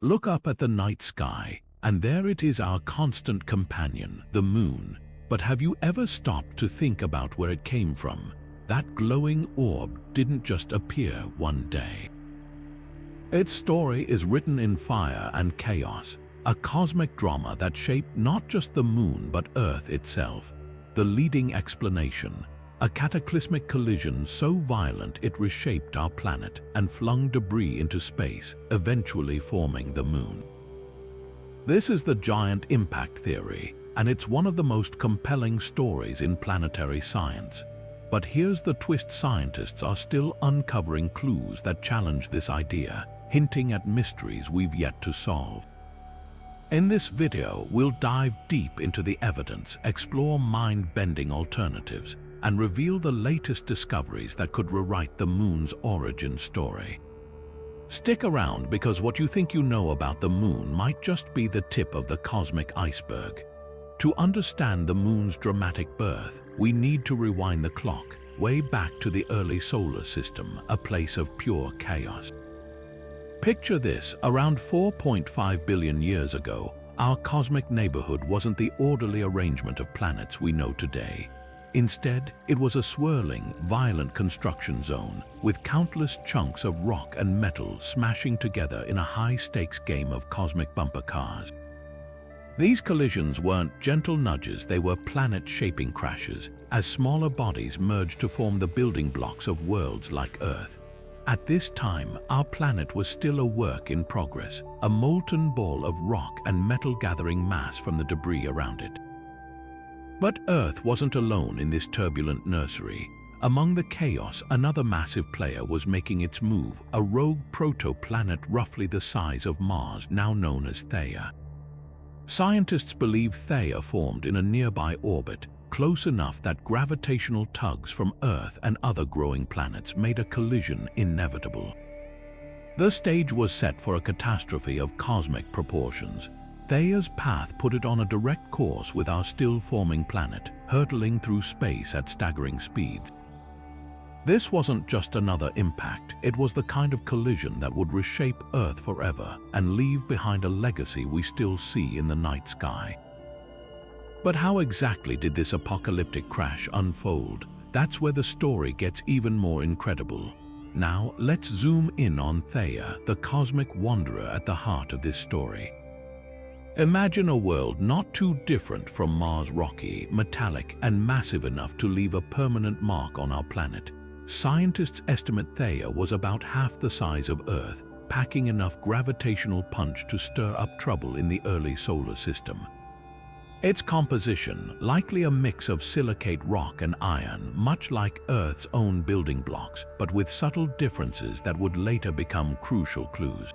Look up at the night sky, and there it is, our constant companion, the moon. But have you ever stopped to think about where it came from? That glowing orb didn't just appear one day. Its story is written in fire and chaos, a cosmic drama that shaped not just the moon but Earth itself. The leading explanation: a cataclysmic collision so violent it reshaped our planet and flung debris into space, eventually forming the moon. This is the giant impact theory, and it's one of the most compelling stories in planetary science. But here's the twist: scientists are still uncovering clues that challenge this idea, hinting at mysteries we've yet to solve. In this video, we'll dive deep into the evidence, explore mind-bending alternatives, and reveal the latest discoveries that could rewrite the moon's origin story. Stick around, because what you think you know about the moon might just be the tip of the cosmic iceberg. To understand the moon's dramatic birth, we need to rewind the clock way back to the early solar system, a place of pure chaos. Picture this: around 4.5 billion years ago, our cosmic neighborhood wasn't the orderly arrangement of planets we know today. Instead, it was a swirling, violent construction zone, with countless chunks of rock and metal smashing together in a high-stakes game of cosmic bumper cars. These collisions weren't gentle nudges, they were planet-shaping crashes, as smaller bodies merged to form the building blocks of worlds like Earth. At this time, our planet was still a work in progress, a molten ball of rock and metal gathering mass from the debris around it. But Earth wasn't alone in this turbulent nursery. Among the chaos, another massive player was making its move, a rogue protoplanet roughly the size of Mars, now known as Theia. Scientists believe Theia formed in a nearby orbit, close enough that gravitational tugs from Earth and other growing planets made a collision inevitable. The stage was set for a catastrophe of cosmic proportions. Theia's path put it on a direct course with our still-forming planet, hurtling through space at staggering speeds. This wasn't just another impact, it was the kind of collision that would reshape Earth forever and leave behind a legacy we still see in the night sky. But how exactly did this apocalyptic crash unfold? That's where the story gets even more incredible. Now, let's zoom in on Theia, the cosmic wanderer at the heart of this story. Imagine a world not too different from Mars, rocky, metallic, and massive enough to leave a permanent mark on our planet. Scientists estimate Theia was about half the size of Earth, packing enough gravitational punch to stir up trouble in the early solar system. Its composition, likely a mix of silicate rock and iron, much like Earth's own building blocks, but with subtle differences that would later become crucial clues.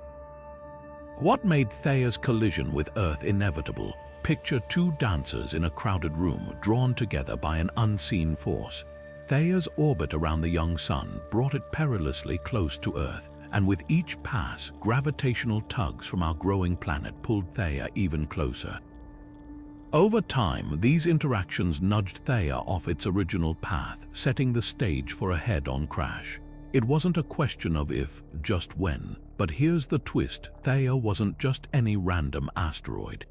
What made Theia's collision with Earth inevitable? Picture two dancers in a crowded room, drawn together by an unseen force. Theia's orbit around the young sun brought it perilously close to Earth, and with each pass, gravitational tugs from our growing planet pulled Theia even closer. Over time, these interactions nudged Theia off its original path, setting the stage for a head-on crash. It wasn't a question of if, just when. But here's the twist: Theia wasn't just any random asteroid.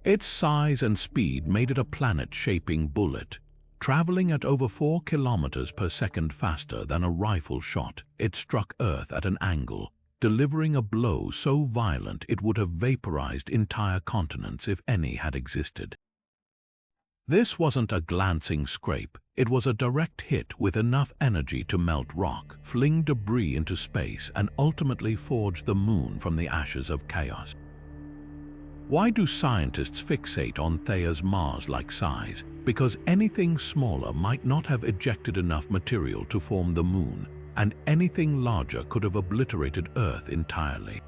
Its size and speed made it a planet-shaping bullet. Traveling at over 4 kilometers per second faster than a rifle shot, it struck Earth at an angle, delivering a blow so violent it would have vaporized entire continents if any had existed. This wasn't a glancing scrape, it was a direct hit with enough energy to melt rock, fling debris into space, and ultimately forge the moon from the ashes of chaos. Why do scientists fixate on Theia's Mars-like size? Because anything smaller might not have ejected enough material to form the moon, and anything larger could have obliterated Earth entirely.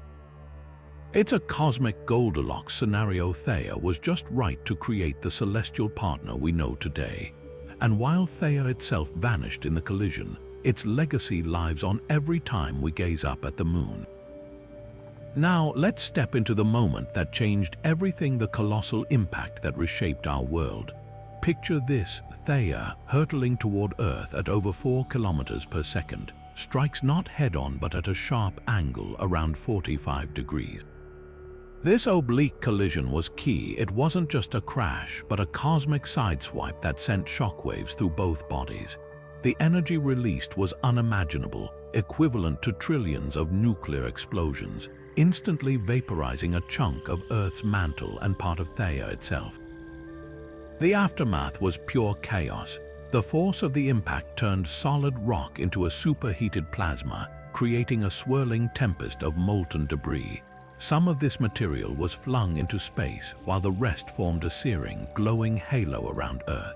It's a cosmic Goldilocks scenario. Theia was just right to create the celestial partner we know today. And while Theia itself vanished in the collision, its legacy lives on every time we gaze up at the moon. Now, let's step into the moment that changed everything, the colossal impact that reshaped our world. Picture this: Theia, hurtling toward Earth at over 4 kilometers per second, strikes not head-on but at a sharp angle around 45 degrees. This oblique collision was key. It wasn't just a crash, but a cosmic sideswipe that sent shockwaves through both bodies. The energy released was unimaginable, equivalent to trillions of nuclear explosions, instantly vaporizing a chunk of Earth's mantle and part of Theia itself. The aftermath was pure chaos. The force of the impact turned solid rock into a superheated plasma, creating a swirling tempest of molten debris. Some of this material was flung into space, while the rest formed a searing, glowing halo around Earth.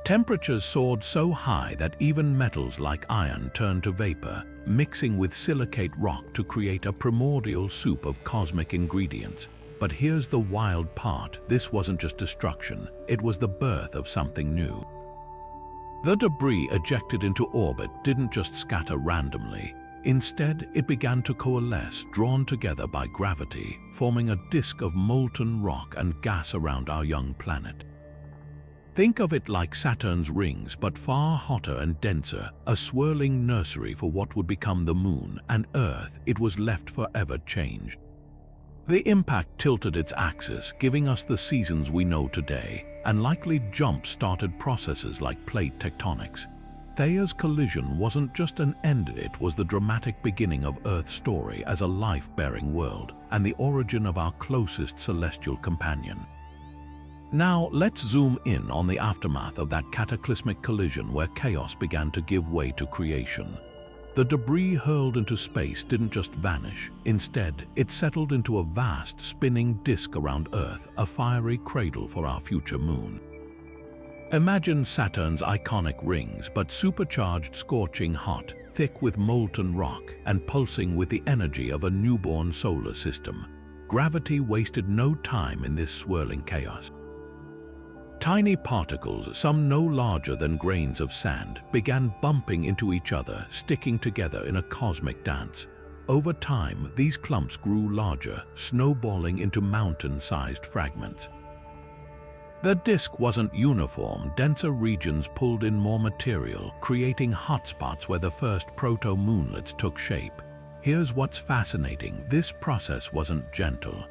Temperatures soared so high that even metals like iron turned to vapor, mixing with silicate rock to create a primordial soup of cosmic ingredients. But here's the wild part: this wasn't just destruction, it was the birth of something new. The debris ejected into orbit didn't just scatter randomly. Instead, it began to coalesce, drawn together by gravity, forming a disk of molten rock and gas around our young planet. Think of it like Saturn's rings, but far hotter and denser, a swirling nursery for what would become the Moon, and Earth, it was left forever changed. The impact tilted its axis, giving us the seasons we know today, and likely jump-started processes like plate tectonics. Theia's collision wasn't just an end, it was the dramatic beginning of Earth's story as a life-bearing world, and the origin of our closest celestial companion. Now, let's zoom in on the aftermath of that cataclysmic collision where chaos began to give way to creation. The debris hurled into space didn't just vanish. Instead, it settled into a vast, spinning disk around Earth, a fiery cradle for our future moon. Imagine Saturn's iconic rings, but supercharged, scorching hot, thick with molten rock, and pulsing with the energy of a newborn solar system. Gravity wasted no time in this swirling chaos. Tiny particles, some no larger than grains of sand, began bumping into each other, sticking together in a cosmic dance. Over time, these clumps grew larger, snowballing into mountain-sized fragments. The disk wasn't uniform. Denser regions pulled in more material, creating hotspots where the first proto-moonlets took shape. Here's what's fascinating: this process wasn't gentle.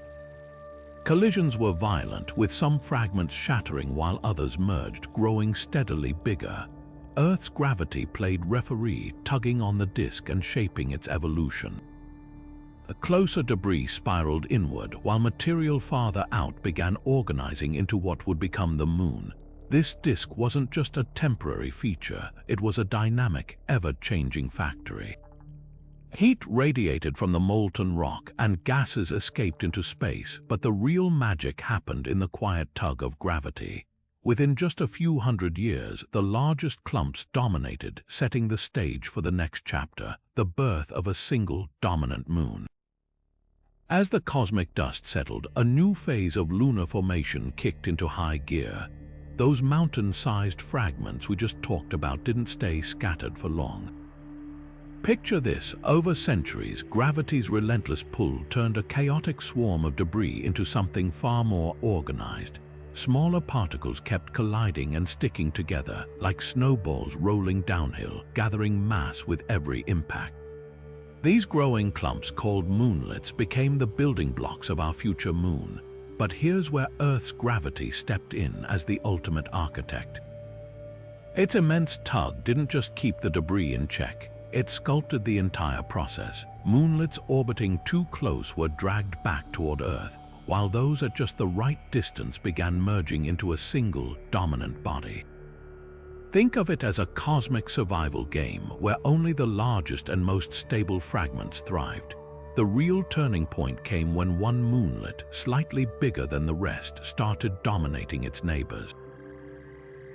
Collisions were violent, with some fragments shattering while others merged, growing steadily bigger. Earth's gravity played referee, tugging on the disk and shaping its evolution. The closer debris spiraled inward, while material farther out began organizing into what would become the Moon. This disk wasn't just a temporary feature, it was a dynamic, ever-changing factory. Heat radiated from the molten rock and gases escaped into space, but the real magic happened in the quiet tug of gravity. Within just a few hundred years, the largest clumps dominated, setting the stage for the next chapter, the birth of a single dominant moon. As the cosmic dust settled, a new phase of lunar formation kicked into high gear. Those mountain-sized fragments we just talked about didn't stay scattered for long. Picture this: over centuries, gravity's relentless pull turned a chaotic swarm of debris into something far more organized. Smaller particles kept colliding and sticking together, like snowballs rolling downhill, gathering mass with every impact. These growing clumps, called moonlets, became the building blocks of our future moon. But here's where Earth's gravity stepped in as the ultimate architect. Its immense tug didn't just keep the debris in check, it sculpted the entire process. Moonlets orbiting too close were dragged back toward Earth, while those at just the right distance began merging into a single, dominant body. Think of it as a cosmic survival game where only the largest and most stable fragments thrived. The real turning point came when one moonlet, slightly bigger than the rest, started dominating its neighbors.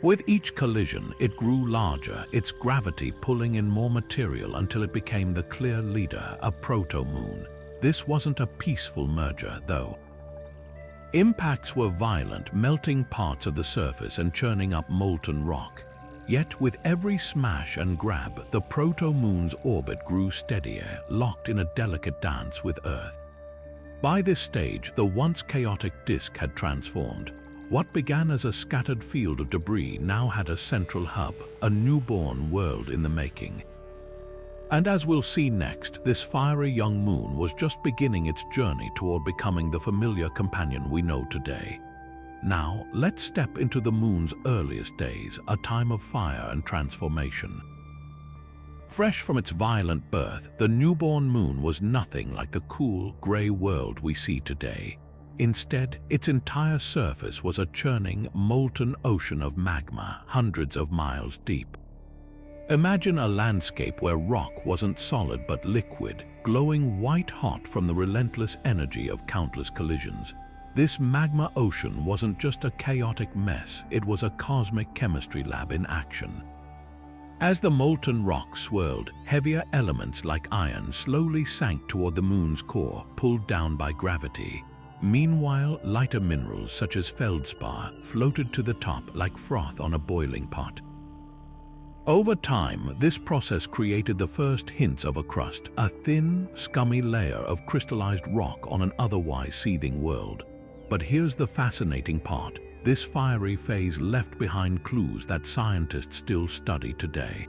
With each collision, it grew larger, its gravity pulling in more material until it became the clear leader, a proto-moon. This wasn't a peaceful merger, though. Impacts were violent, melting parts of the surface and churning up molten rock. Yet with every smash and grab, the proto-moon's orbit grew steadier, locked in a delicate dance with Earth. By this stage, the once chaotic disk had transformed. What began as a scattered field of debris now had a central hub, a newborn world in the making. And as we'll see next, this fiery young moon was just beginning its journey toward becoming the familiar companion we know today. Now, let's step into the moon's earliest days, a time of fire and transformation. Fresh from its violent birth, the newborn moon was nothing like the cool, grey world we see today. Instead, its entire surface was a churning, molten ocean of magma, hundreds of miles deep. Imagine a landscape where rock wasn't solid but liquid, glowing white-hot from the relentless energy of countless collisions. This magma ocean wasn't just a chaotic mess, it was a cosmic chemistry lab in action. As the molten rock swirled, heavier elements like iron slowly sank toward the moon's core, pulled down by gravity. Meanwhile, lighter minerals such as feldspar floated to the top like froth on a boiling pot. Over time, this process created the first hints of a crust, a thin, scummy layer of crystallized rock on an otherwise seething world. But here's the fascinating part. This fiery phase left behind clues that scientists still study today.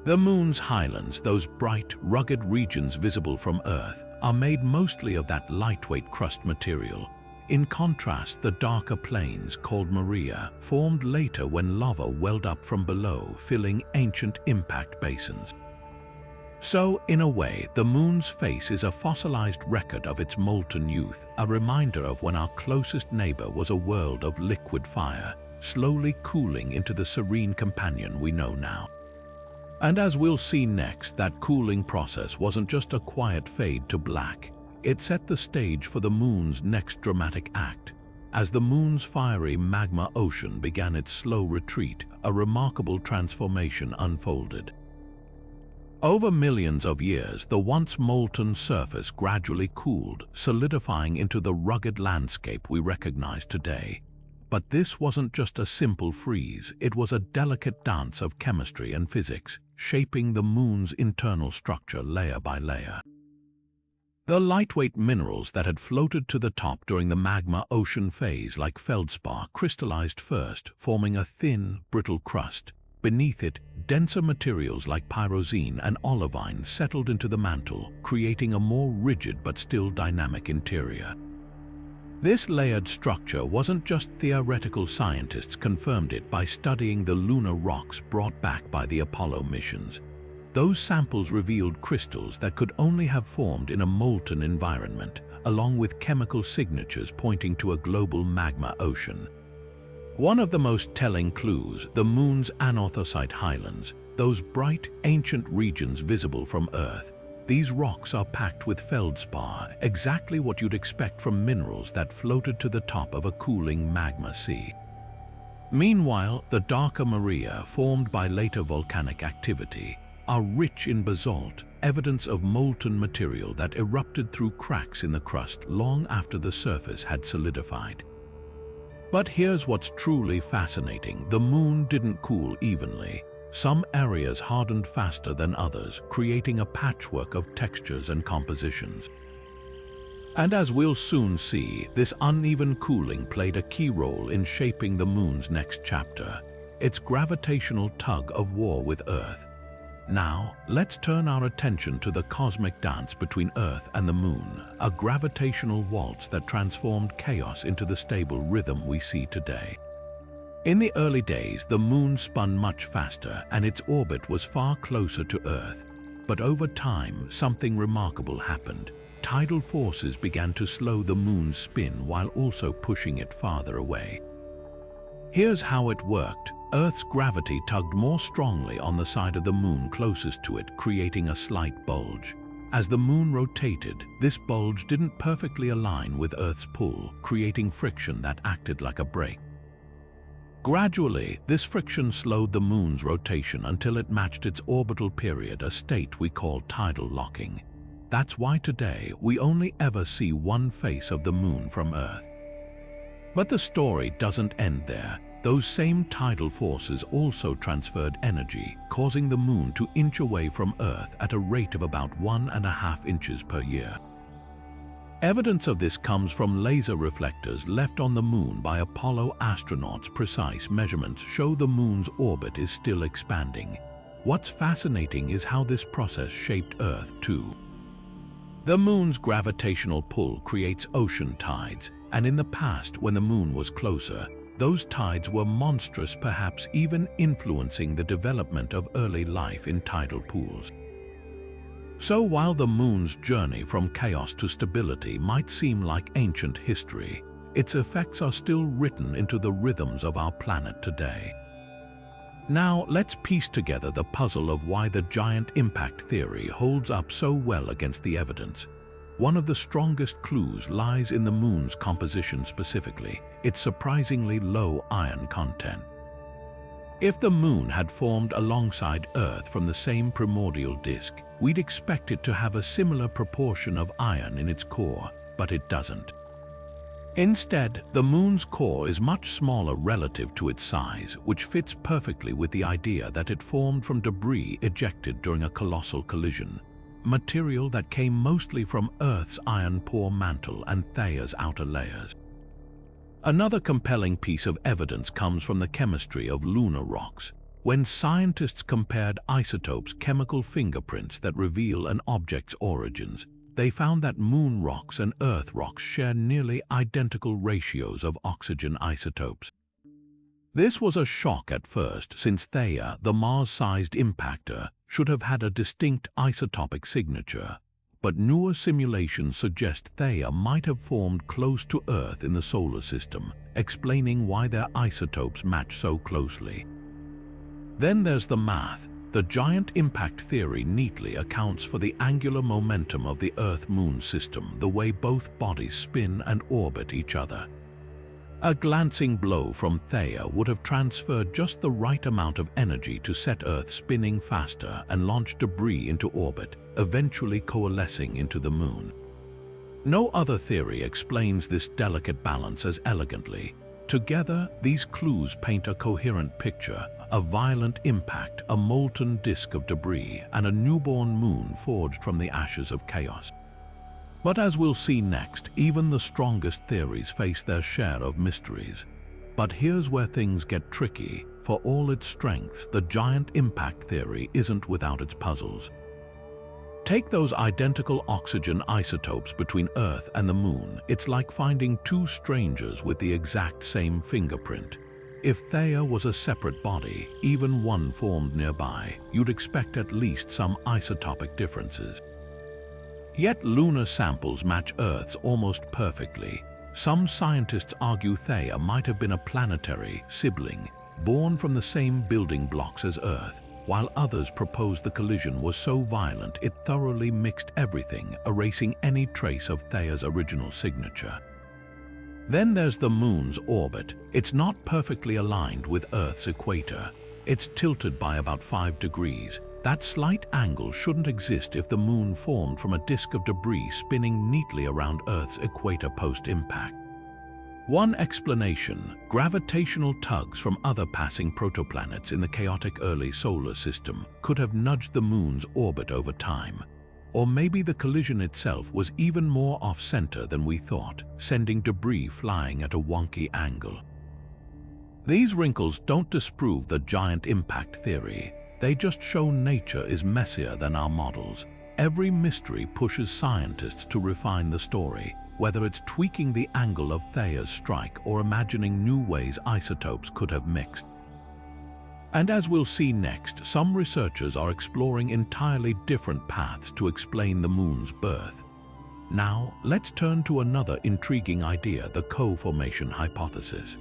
The moon's highlands, those bright, rugged regions visible from Earth, are made mostly of that lightweight crust material. In contrast, the darker plains, called Maria, formed later when lava welled up from below, filling ancient impact basins. So, in a way, the moon's face is a fossilized record of its molten youth, a reminder of when our closest neighbor was a world of liquid fire, slowly cooling into the serene companion we know now. And as we'll see next, that cooling process wasn't just a quiet fade to black. It set the stage for the moon's next dramatic act. As the moon's fiery magma ocean began its slow retreat, a remarkable transformation unfolded. Over millions of years, the once molten surface gradually cooled, solidifying into the rugged landscape we recognize today. But this wasn't just a simple freeze, it was a delicate dance of chemistry and physics, shaping the moon's internal structure layer by layer. The lightweight minerals that had floated to the top during the magma ocean phase, like feldspar, crystallized first, forming a thin, brittle crust. Beneath it, denser materials like pyrozine and olivine settled into the mantle, creating a more rigid but still dynamic interior. This layered structure wasn't just theoretical. Scientists confirmed it by studying the lunar rocks brought back by the Apollo missions. Those samples revealed crystals that could only have formed in a molten environment, along with chemical signatures pointing to a global magma ocean. One of the most telling clues, the moon's anorthosite highlands, those bright, ancient regions visible from Earth. These rocks are packed with feldspar, exactly what you'd expect from minerals that floated to the top of a cooling magma sea. Meanwhile, the darker Maria, formed by later volcanic activity, are rich in basalt, evidence of molten material that erupted through cracks in the crust long after the surface had solidified. But here's what's truly fascinating. The moon didn't cool evenly. Some areas hardened faster than others, creating a patchwork of textures and compositions. And as we'll soon see, this uneven cooling played a key role in shaping the moon's next chapter, its gravitational tug of war with Earth. Now, let's turn our attention to the cosmic dance between Earth and the moon, a gravitational waltz that transformed chaos into the stable rhythm we see today. In the early days, the moon spun much faster and its orbit was far closer to Earth. But over time, something remarkable happened. Tidal forces began to slow the moon's spin while also pushing it farther away. Here's how it worked. Earth's gravity tugged more strongly on the side of the moon closest to it, creating a slight bulge. As the moon rotated, this bulge didn't perfectly align with Earth's pull, creating friction that acted like a brake. Gradually, this friction slowed the moon's rotation until it matched its orbital period, a state we call tidal locking. That's why today we only ever see one face of the moon from Earth. But the story doesn't end there. Those same tidal forces also transferred energy, causing the moon to inch away from Earth at a rate of about 1.5 inches per year. Evidence of this comes from laser reflectors left on the moon by Apollo astronauts. Precise measurements show the moon's orbit is still expanding. What's fascinating is how this process shaped Earth too. The moon's gravitational pull creates ocean tides, and in the past, when the moon was closer, those tides were monstrous, perhaps even influencing the development of early life in tidal pools. So while the moon's journey from chaos to stability might seem like ancient history, its effects are still written into the rhythms of our planet today. Now, let's piece together the puzzle of why the giant impact theory holds up so well against the evidence. One of the strongest clues lies in the moon's composition specifically, its surprisingly low iron content. If the moon had formed alongside Earth from the same primordial disk, we'd expect it to have a similar proportion of iron in its core, but it doesn't. Instead, the moon's core is much smaller relative to its size, which fits perfectly with the idea that it formed from debris ejected during a colossal collision, material that came mostly from Earth's iron-poor mantle and Theia's outer layers. Another compelling piece of evidence comes from the chemistry of lunar rocks. When scientists compared isotopes' chemical fingerprints that reveal an object's origins, they found that moon rocks and Earth rocks share nearly identical ratios of oxygen isotopes. This was a shock at first, since Theia, the Mars-sized impactor, should have had a distinct isotopic signature, but newer simulations suggest Theia might have formed close to Earth in the solar system, explaining why their isotopes match so closely. Then there's the math. The giant impact theory neatly accounts for the angular momentum of the Earth-Moon system, the way both bodies spin and orbit each other. A glancing blow from Theia would have transferred just the right amount of energy to set Earth spinning faster and launch debris into orbit, eventually coalescing into the moon. No other theory explains this delicate balance as elegantly. Together, these clues paint a coherent picture: a violent impact, a molten disk of debris, and a newborn moon forged from the ashes of chaos. But as we'll see next, even the strongest theories face their share of mysteries. But here's where things get tricky. For all its strengths, the giant impact theory isn't without its puzzles. Take those identical oxygen isotopes between Earth and the moon. It's like finding two strangers with the exact same fingerprint. If Theia was a separate body, even one formed nearby, you'd expect at least some isotopic differences. Yet lunar samples match Earth's almost perfectly. Some scientists argue Theia might have been a planetary sibling, born from the same building blocks as Earth, while others propose the collision was so violent it thoroughly mixed everything, erasing any trace of Theia's original signature. Then there's the moon's orbit. It's not perfectly aligned with Earth's equator. It's tilted by about 5 degrees. That slight angle shouldn't exist if the moon formed from a disk of debris spinning neatly around Earth's equator post-impact. One explanation: gravitational tugs from other passing protoplanets in the chaotic early solar system could have nudged the moon's orbit over time. Or maybe the collision itself was even more off-center than we thought, sending debris flying at a wonky angle. These wrinkles don't disprove the giant impact theory. They just show nature is messier than our models. Every mystery pushes scientists to refine the story, whether it's tweaking the angle of Theia's strike or imagining new ways isotopes could have mixed. And as we'll see next, some researchers are exploring entirely different paths to explain the moon's birth. Now, let's turn to another intriguing idea: the co-formation hypothesis.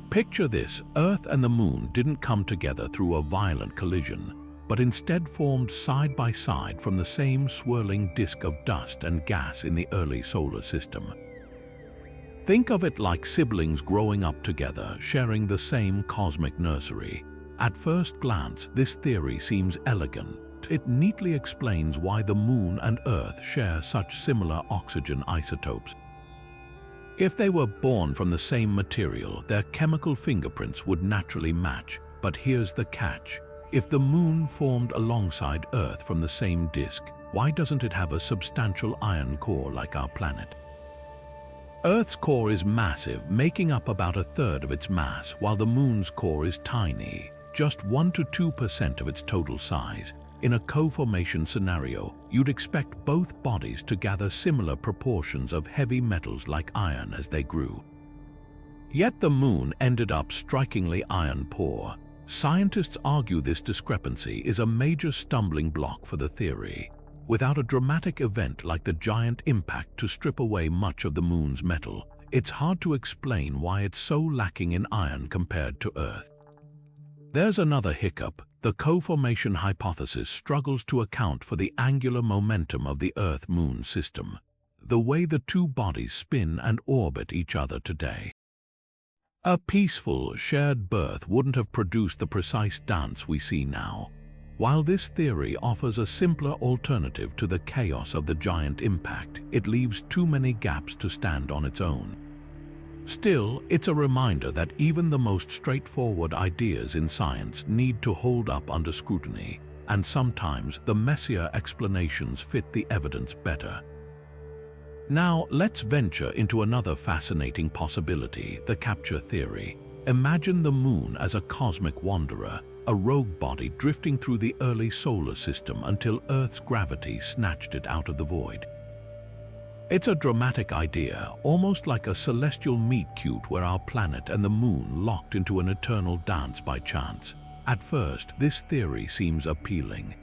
Picture this: Earth and the moon didn't come together through a violent collision, but instead formed side by side from the same swirling disk of dust and gas in the early solar system. Think of it like siblings growing up together, sharing the same cosmic nursery. At first glance, this theory seems elegant. It neatly explains why the moon and Earth share such similar oxygen isotopes. If they were born from the same material, their chemical fingerprints would naturally match. But here's the catch: if the moon formed alongside Earth from the same disk, why doesn't it have a substantial iron core like our planet? Earth's core is massive, making up about 1/3 of its mass, while the moon's core is tiny. just 1 to 2% of its total size. In a co-formation scenario, you'd expect both bodies to gather similar proportions of heavy metals like iron as they grew. Yet the Moon ended up strikingly iron-poor. Scientists argue this discrepancy is a major stumbling block for the theory. Without a dramatic event like the giant impact to strip away much of the Moon's metal, it's hard to explain why it's so lacking in iron compared to Earth. There's another hiccup. The co-formation hypothesis struggles to account for the angular momentum of the Earth-Moon system, the way the two bodies spin and orbit each other today. A peaceful, shared birth wouldn't have produced the precise dance we see now. While this theory offers a simpler alternative to the chaos of the giant impact, it leaves too many gaps to stand on its own. Still, it's a reminder that even the most straightforward ideas in science need to hold up under scrutiny, and sometimes the messier explanations fit the evidence better. Now, let's venture into another fascinating possibility, the capture theory. Imagine the Moon as a cosmic wanderer, a rogue body drifting through the early solar system until Earth's gravity snatched it out of the void. It's a dramatic idea, almost like a celestial meet-cute where our planet and the Moon locked into an eternal dance by chance. At first, this theory seems appealing.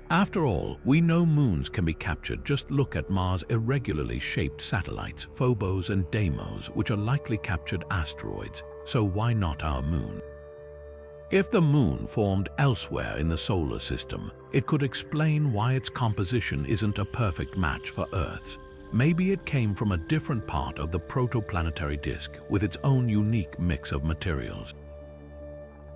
After all, we know moons can be captured. Just look at Mars' irregularly shaped satellites, Phobos and Deimos, which are likely captured asteroids. So why not our Moon? If the Moon formed elsewhere in the solar system, it could explain why its composition isn't a perfect match for Earth's. Maybe it came from a different part of the protoplanetary disk with its own unique mix of materials.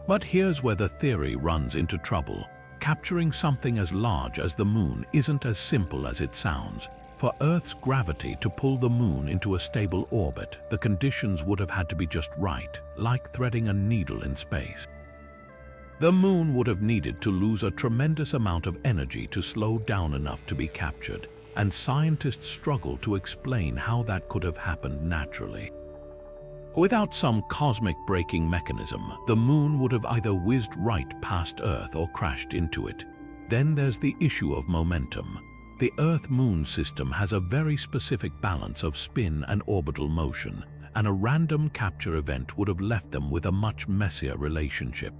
But here's where the theory runs into trouble. Capturing something as large as the Moon isn't as simple as it sounds. For Earth's gravity to pull the Moon into a stable orbit, the conditions would have had to be just right, like threading a needle in space. The Moon would have needed to lose a tremendous amount of energy to slow down enough to be captured, and scientists struggle to explain how that could have happened naturally. Without some cosmic braking mechanism, the Moon would have either whizzed right past Earth or crashed into it. Then there's the issue of momentum. The Earth-Moon system has a very specific balance of spin and orbital motion, and a random capture event would have left them with a much messier relationship.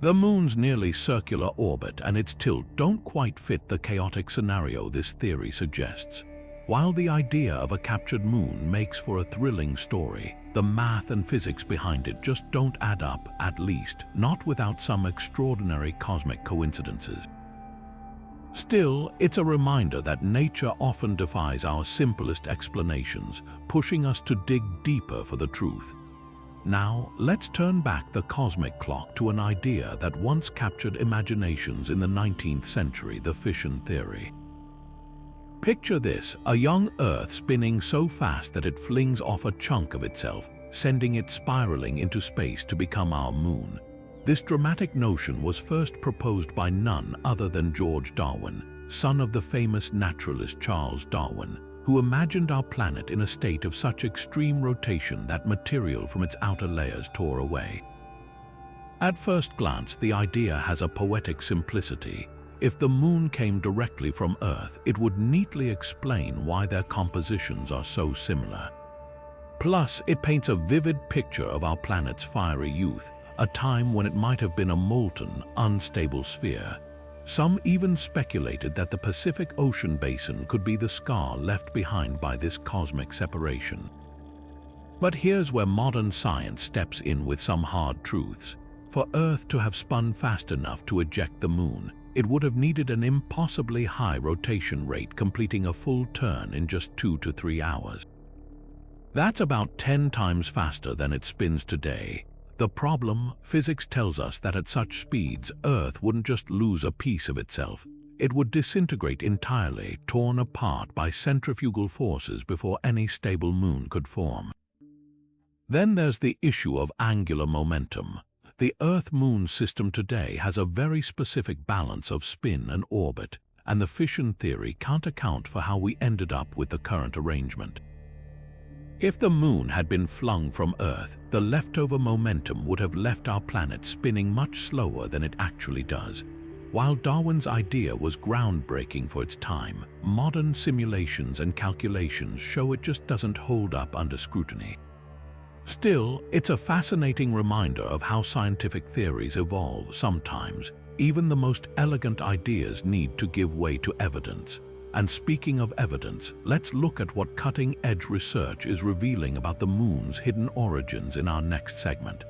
The Moon's nearly circular orbit and its tilt don't quite fit the chaotic scenario this theory suggests. While the idea of a captured Moon makes for a thrilling story, the math and physics behind it just don't add up, at least not without some extraordinary cosmic coincidences. Still, it's a reminder that nature often defies our simplest explanations, pushing us to dig deeper for the truth. Now, let's turn back the cosmic clock to an idea that once captured imaginations in the 19th century, the fission theory. Picture this, a young Earth spinning so fast that it flings off a chunk of itself, sending it spiraling into space to become our Moon. This dramatic notion was first proposed by none other than George Darwin, son of the famous naturalist Charles Darwin, who imagined our planet in a state of such extreme rotation that material from its outer layers tore away. At first glance, the idea has a poetic simplicity. If the Moon came directly from Earth, it would neatly explain why their compositions are so similar. Plus, it paints a vivid picture of our planet's fiery youth, a time when it might have been a molten, unstable sphere. Some even speculated that the Pacific Ocean basin could be the scar left behind by this cosmic separation. But here's where modern science steps in with some hard truths. For Earth to have spun fast enough to eject the Moon, it would have needed an impossibly high rotation rate, completing a full turn in just 2 to 3 hours. That's about 10 times faster than it spins today. The problem, physics tells us that at such speeds, Earth wouldn't just lose a piece of itself. It would disintegrate entirely, torn apart by centrifugal forces before any stable Moon could form. Then there's the issue of angular momentum. The Earth-Moon system today has a very specific balance of spin and orbit, and the fission theory can't account for how we ended up with the current arrangement. If the moon had been flung from Earth, the leftover momentum would have left our planet spinning much slower than it actually does. While Darwin's idea was groundbreaking for its time, modern simulations and calculations show it just doesn't hold up under scrutiny. Still, it's a fascinating reminder of how scientific theories evolve sometimes. Even the most elegant ideas need to give way to evidence. And speaking of evidence, let's look at what cutting-edge research is revealing about the moon's hidden origins in our next segment.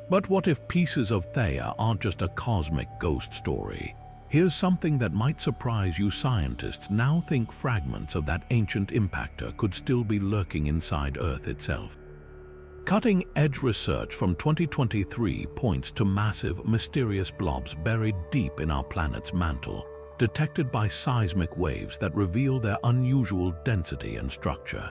But what if pieces of Theia aren't just a cosmic ghost story? Here's something that might surprise you. Scientists now think fragments of that ancient impactor could still be lurking inside Earth itself. Cutting-edge research from 2023 points to massive, mysterious blobs buried deep in our planet's mantle, detected by seismic waves that reveal their unusual density and structure.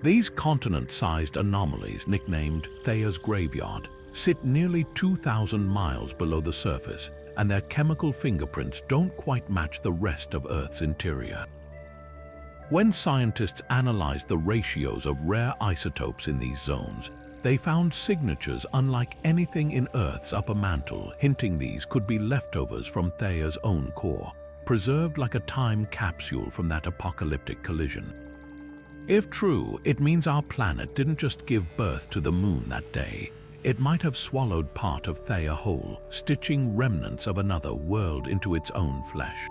These continent-sized anomalies, nicknamed Theia's graveyard, sit nearly 2,000 miles below the surface, and their chemical fingerprints don't quite match the rest of Earth's interior. When scientists analyzed the ratios of rare isotopes in these zones, they found signatures unlike anything in Earth's upper mantle, hinting these could be leftovers from Theia's own core, preserved like a time capsule from that apocalyptic collision. If true, it means our planet didn't just give birth to the moon that day. It might have swallowed part of Theia whole, stitching remnants of another world into its own flesh.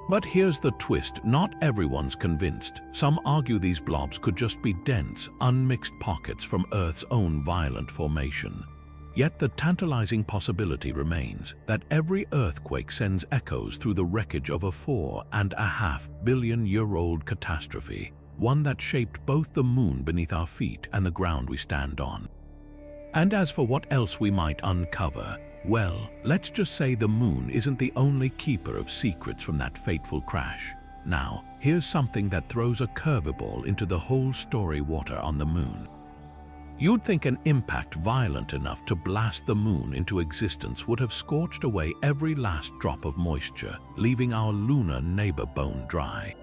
But here's the twist: not everyone's convinced. Some argue these blobs could just be dense, unmixed pockets from Earth's own violent formation. Yet the tantalizing possibility remains that every earthquake sends echoes through the wreckage of a 4.5 billion-year-old catastrophe, one that shaped both the moon beneath our feet and the ground we stand on. And as for what else we might uncover, well, let's just say the moon isn't the only keeper of secrets from that fateful crash. Now, here's something that throws a curveball into the whole story: water on the moon. You'd think an impact violent enough to blast the moon into existence would have scorched away every last drop of moisture, leaving our lunar neighbor bone dry.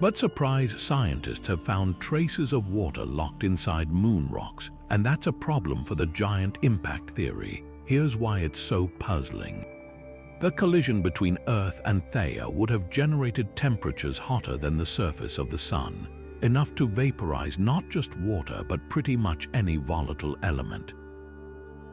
But surprise, scientists have found traces of water locked inside moon rocks, and that's a problem for the giant impact theory. Here's why it's so puzzling. The collision between Earth and Theia would have generated temperatures hotter than the surface of the Sun, enough to vaporize not just water but pretty much any volatile element.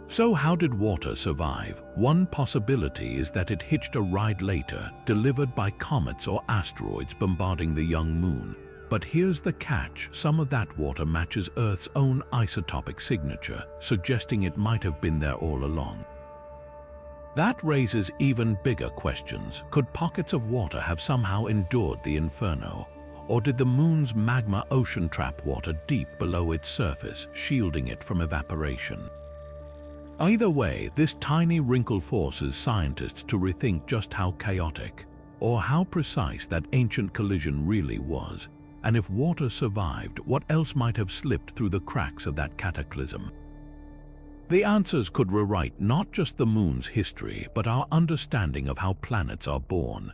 So how did water survive? One possibility is that it hitched a ride later, delivered by comets or asteroids bombarding the young moon. But here's the catch: some of that water matches Earth's own isotopic signature, suggesting it might have been there all along. That raises even bigger questions. Could pockets of water have somehow endured the inferno? Or did the moon's magma ocean trap water deep below its surface, shielding it from evaporation? Either way, this tiny wrinkle forces scientists to rethink just how chaotic or how precise that ancient collision really was. And if water survived, what else might have slipped through the cracks of that cataclysm? The answers could rewrite not just the moon's history, but our understanding of how planets are born.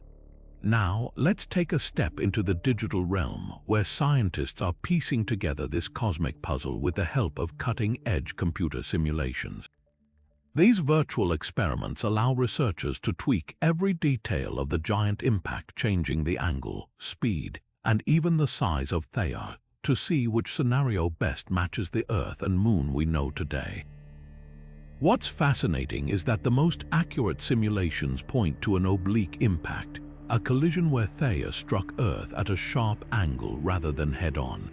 Now, let's take a step into the digital realm, where scientists are piecing together this cosmic puzzle with the help of cutting-edge computer simulations. These virtual experiments allow researchers to tweak every detail of the giant impact, changing the angle, speed, and even the size of Theia, to see which scenario best matches the Earth and Moon we know today. What's fascinating is that the most accurate simulations point to an oblique impact, a collision where Theia struck Earth at a sharp angle rather than head-on.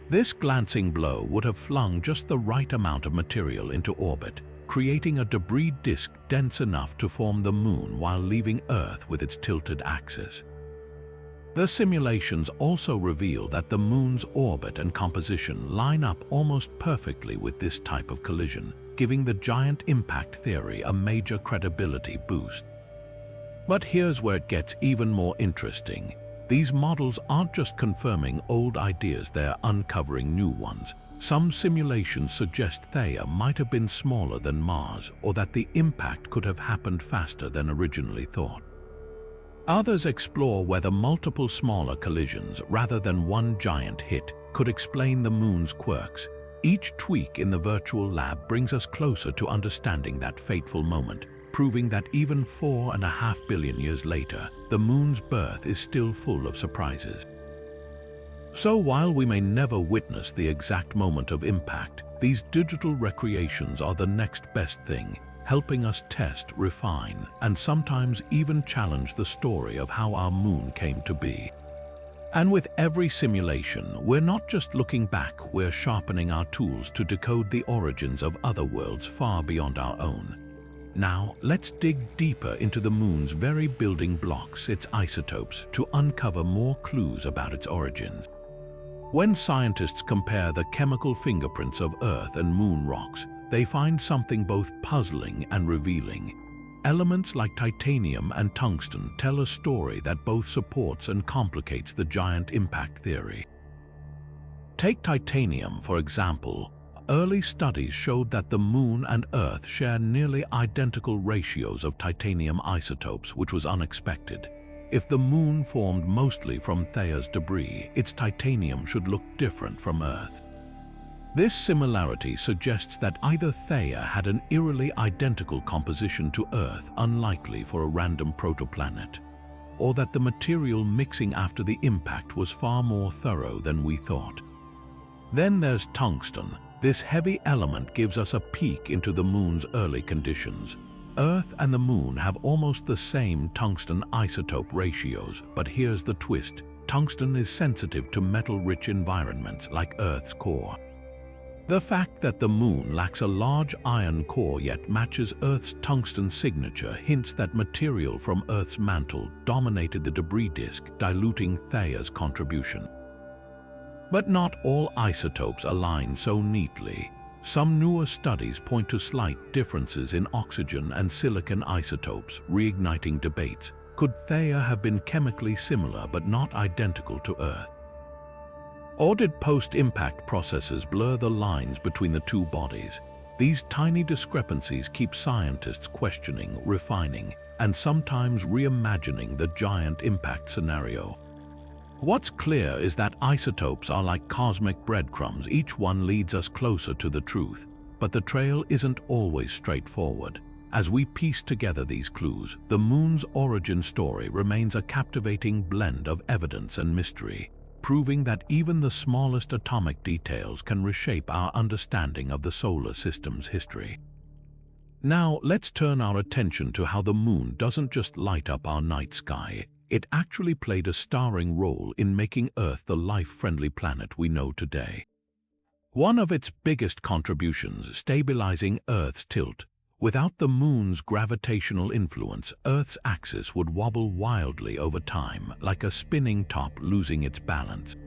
This glancing blow would have flung just the right amount of material into orbit, creating a debris disk dense enough to form the Moon while leaving Earth with its tilted axis. The simulations also reveal that the Moon's orbit and composition line up almost perfectly with this type of collision, giving the giant impact theory a major credibility boost. But here's where it gets even more interesting. These models aren't just confirming old ideas, they're uncovering new ones. Some simulations suggest Theia might have been smaller than Mars, or that the impact could have happened faster than originally thought. Others explore whether multiple smaller collisions, rather than one giant hit, could explain the moon's quirks. Each tweak in the virtual lab brings us closer to understanding that fateful moment, proving that even 4.5 billion years later, the moon's birth is still full of surprises. So while we may never witness the exact moment of impact, these digital recreations are the next best thing, helping us test, refine, and sometimes even challenge the story of how our moon came to be. And with every simulation, we're not just looking back, we're sharpening our tools to decode the origins of other worlds far beyond our own. Now, let's dig deeper into the moon's very building blocks, its isotopes, to uncover more clues about its origins. When scientists compare the chemical fingerprints of Earth and moon rocks, they find something both puzzling and revealing. Elements like titanium and tungsten tell a story that both supports and complicates the giant impact theory. Take titanium, for example. Early studies showed that the Moon and Earth share nearly identical ratios of titanium isotopes, which was unexpected. If the Moon formed mostly from Theia's debris, its titanium should look different from Earth. This similarity suggests that either Theia had an eerily identical composition to Earth, unlikely for a random protoplanet, or that the material mixing after the impact was far more thorough than we thought. Then there's tungsten. This heavy element gives us a peek into the Moon's early conditions. Earth and the Moon have almost the same tungsten isotope ratios, but here's the twist. Tungsten is sensitive to metal-rich environments like Earth's core. The fact that the Moon lacks a large iron core yet matches Earth's tungsten signature hints that material from Earth's mantle dominated the debris disk, diluting Theia's contribution. But not all isotopes align so neatly. Some newer studies point to slight differences in oxygen and silicon isotopes, reigniting debates. Could Theia have been chemically similar but not identical to Earth? Or did post-impact processes blur the lines between the two bodies? These tiny discrepancies keep scientists questioning, refining, and sometimes reimagining the giant impact scenario. What's clear is that isotopes are like cosmic breadcrumbs. Each one leads us closer to the truth, but the trail isn't always straightforward. As we piece together these clues, the Moon's origin story remains a captivating blend of evidence and mystery, proving that even the smallest atomic details can reshape our understanding of the solar system's history. Now, let's turn our attention to how the Moon doesn't just light up our night sky. It actually played a starring role in making Earth the life-friendly planet we know today. One of its biggest contributions, stabilizing Earth's tilt. Without the Moon's gravitational influence, Earth's axis would wobble wildly over time, like a spinning top losing its balance.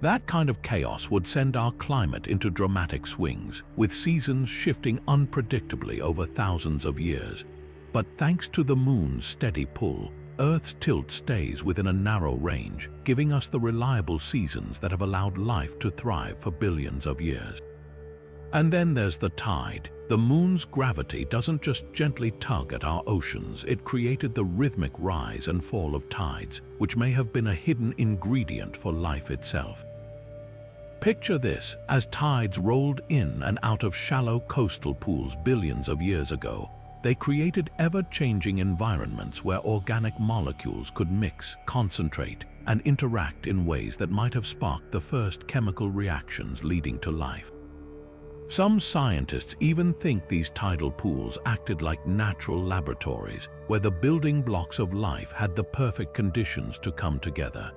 That kind of chaos would send our climate into dramatic swings, with seasons shifting unpredictably over thousands of years. But thanks to the Moon's steady pull, Earth's tilt stays within a narrow range, giving us the reliable seasons that have allowed life to thrive for billions of years. And then there's the tide. The Moon's gravity doesn't just gently tug at our oceans, it created the rhythmic rise and fall of tides, which may have been a hidden ingredient for life itself. Picture this: as tides rolled in and out of shallow coastal pools billions of years ago, they created ever-changing environments where organic molecules could mix, concentrate, and interact in ways that might have sparked the first chemical reactions leading to life. Some scientists even think these tidal pools acted like natural laboratories, where the building blocks of life had the perfect conditions to come together.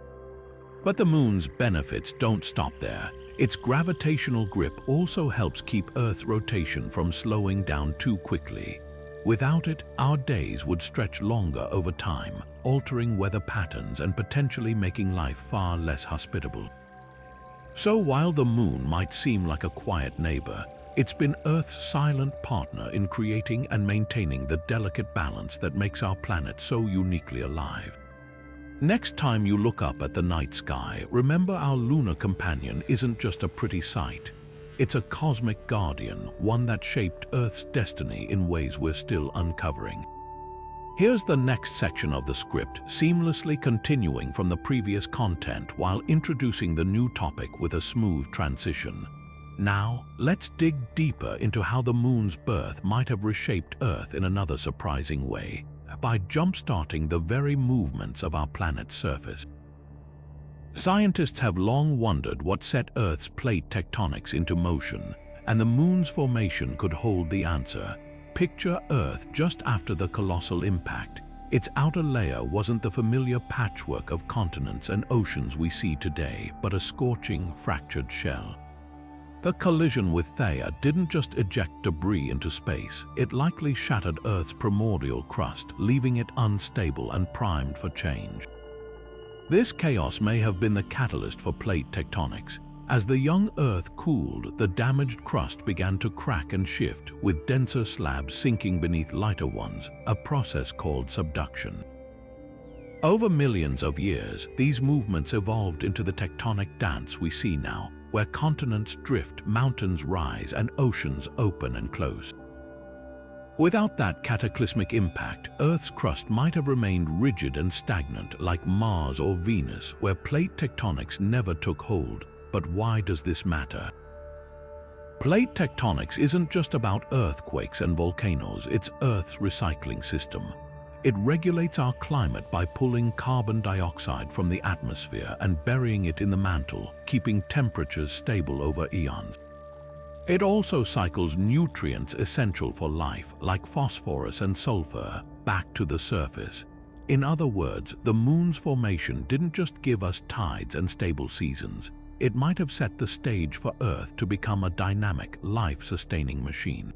But the Moon's benefits don't stop there. Its gravitational grip also helps keep Earth's rotation from slowing down too quickly. Without it, our days would stretch longer over time, altering weather patterns and potentially making life far less hospitable. So while the Moon might seem like a quiet neighbor, it's been Earth's silent partner in creating and maintaining the delicate balance that makes our planet so uniquely alive. Next time you look up at the night sky, remember our lunar companion isn't just a pretty sight. It's a cosmic guardian, one that shaped Earth's destiny in ways we're still uncovering. Here's the next section of the script, seamlessly continuing from the previous content while introducing the new topic with a smooth transition. Now, let's dig deeper into how the moon's birth might have reshaped Earth in another surprising way, by jump-starting the very movements of our planet's surface. Scientists have long wondered what set Earth's plate tectonics into motion, and the moon's formation could hold the answer. Picture Earth just after the colossal impact. Its outer layer wasn't the familiar patchwork of continents and oceans we see today, but a scorching, fractured shell. The collision with Theia didn't just eject debris into space, it likely shattered Earth's primordial crust, leaving it unstable and primed for change. This chaos may have been the catalyst for plate tectonics. As the young Earth cooled, the damaged crust began to crack and shift, with denser slabs sinking beneath lighter ones, a process called subduction. Over millions of years, these movements evolved into the tectonic dance we see now, where continents drift, mountains rise, and oceans open and close. Without that cataclysmic impact, Earth's crust might have remained rigid and stagnant like Mars or Venus, where plate tectonics never took hold. But why does this matter? Plate tectonics isn't just about earthquakes and volcanoes, it's Earth's recycling system. It regulates our climate by pulling carbon dioxide from the atmosphere and burying it in the mantle, keeping temperatures stable over eons. It also cycles nutrients essential for life, like phosphorus and sulfur, back to the surface. In other words, the moon's formation didn't just give us tides and stable seasons. It might have set the stage for Earth to become a dynamic, life-sustaining machine.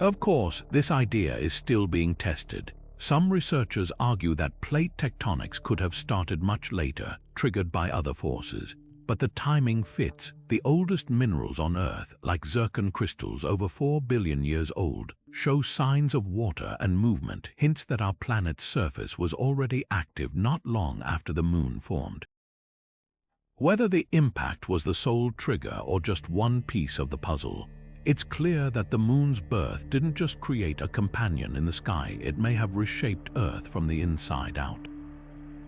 Of course, this idea is still being tested. Some researchers argue that plate tectonics could have started much later, triggered by other forces. But the timing fits. The oldest minerals on Earth, like zircon crystals over 4 billion years old, show signs of water and movement, hints that our planet's surface was already active not long after the moon formed. Whether the impact was the sole trigger or just one piece of the puzzle, it's clear that the moon's birth didn't just create a companion in the sky, it may have reshaped Earth from the inside out.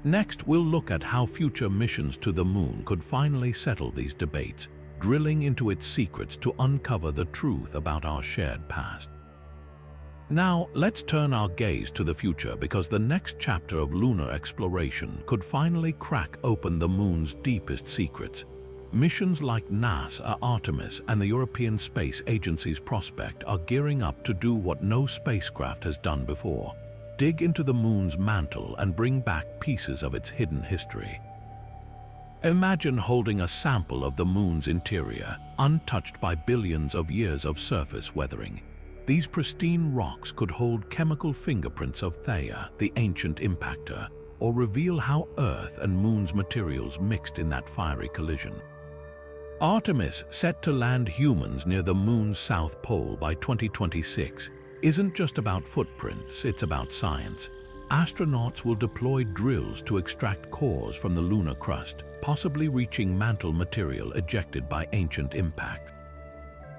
Next, we'll look at how future missions to the moon could finally settle these debates, drilling into its secrets to uncover the truth about our shared past. Now, let's turn our gaze to the future, because the next chapter of lunar exploration could finally crack open the moon's deepest secrets. Missions like NASA, Artemis, and the European Space Agency's Prospect are gearing up to do what no spacecraft has done before: dig into the moon's mantle and bring back pieces of its hidden history. Imagine holding a sample of the moon's interior, untouched by billions of years of surface weathering. These pristine rocks could hold chemical fingerprints of Theia, the ancient impactor, or reveal how Earth and Moon's materials mixed in that fiery collision. Artemis, set to land humans near the Moon's south pole by 2026, isn't just about footprints, it's about science. Astronauts will deploy drills to extract cores from the lunar crust, possibly reaching mantle material ejected by ancient impacts.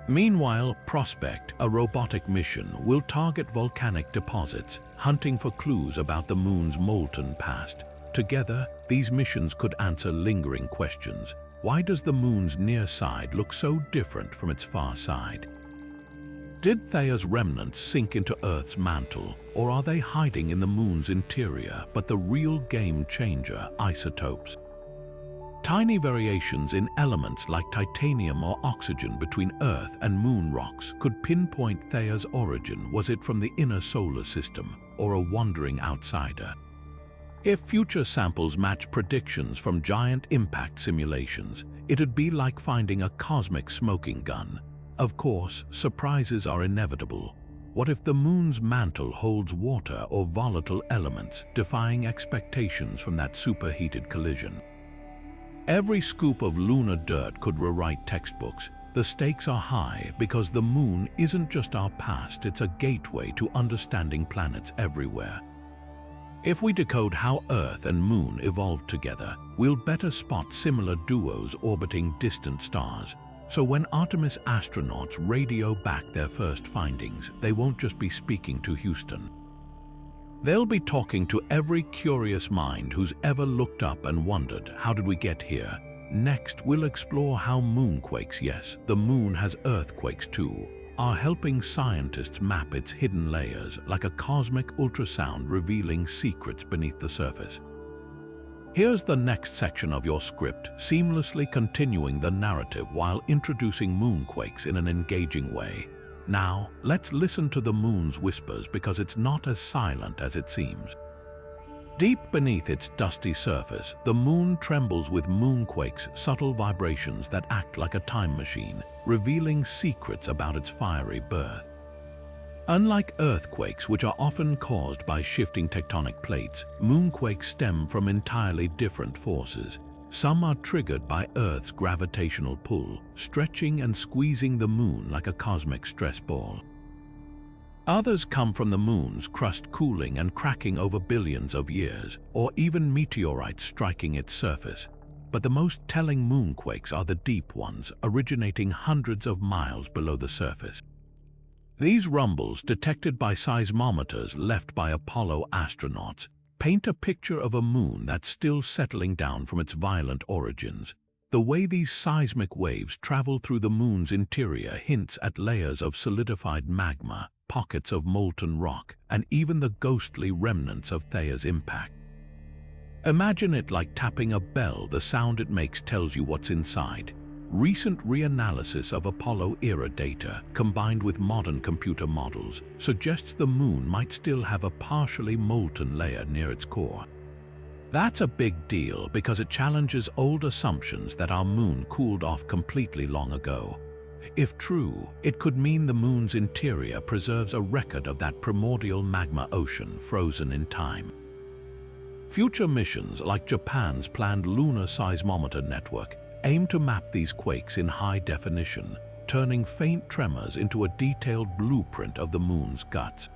Meanwhile, Prospect, a robotic mission, will target volcanic deposits, hunting for clues about the moon's molten past. Together, these missions could answer lingering questions. Why does the moon's near side look so different from its far side? Did Theia's remnants sink into Earth's mantle, or are they hiding in the moon's interior, but the real game changer, isotopes? Tiny variations in elements like titanium or oxygen between Earth and moon rocks could pinpoint Theia's origin. Was it from the inner solar system, or a wandering outsider? If future samples match predictions from giant impact simulations, it'd be like finding a cosmic smoking gun. Of course, surprises are inevitable. What if the moon's mantle holds water or volatile elements, defying expectations from that superheated collision? Every scoop of lunar dirt could rewrite textbooks. The stakes are high because the moon isn't just our past, it's a gateway to understanding planets everywhere. If we decode how Earth and Moon evolved together, we'll better spot similar duos orbiting distant stars. So when Artemis astronauts radio back their first findings, they won't just be speaking to Houston. They'll be talking to every curious mind who's ever looked up and wondered, how did we get here? Next, we'll explore how moonquakes, yes, the moon has earthquakes too, are helping scientists map its hidden layers like a cosmic ultrasound revealing secrets beneath the surface. Here's the next section of your script, seamlessly continuing the narrative while introducing moonquakes in an engaging way. Now, let's listen to the moon's whispers because it's not as silent as it seems. Deep beneath its dusty surface, the moon trembles with moonquakes, subtle vibrations that act like a time machine, revealing secrets about its fiery birth. Unlike earthquakes, which are often caused by shifting tectonic plates, moonquakes stem from entirely different forces. Some are triggered by Earth's gravitational pull, stretching and squeezing the moon like a cosmic stress ball. Others come from the moon's crust cooling and cracking over billions of years, or even meteorites striking its surface. But the most telling moonquakes are the deep ones, originating hundreds of miles below the surface. These rumbles, detected by seismometers left by Apollo astronauts, paint a picture of a moon that's still settling down from its violent origins. The way these seismic waves travel through the moon's interior hints at layers of solidified magma, pockets of molten rock, and even the ghostly remnants of Theia's impact. Imagine it like tapping a bell. The sound it makes tells you what's inside. Recent reanalysis of Apollo-era data, combined with modern computer models, suggests the moon might still have a partially molten layer near its core. That's a big deal because it challenges old assumptions that our moon cooled off completely long ago. If true, it could mean the moon's interior preserves a record of that primordial magma ocean frozen in time. Future missions, like Japan's planned Lunar seismometer network, aim to map these quakes in high definition, turning faint tremors into a detailed blueprint of the moon's guts.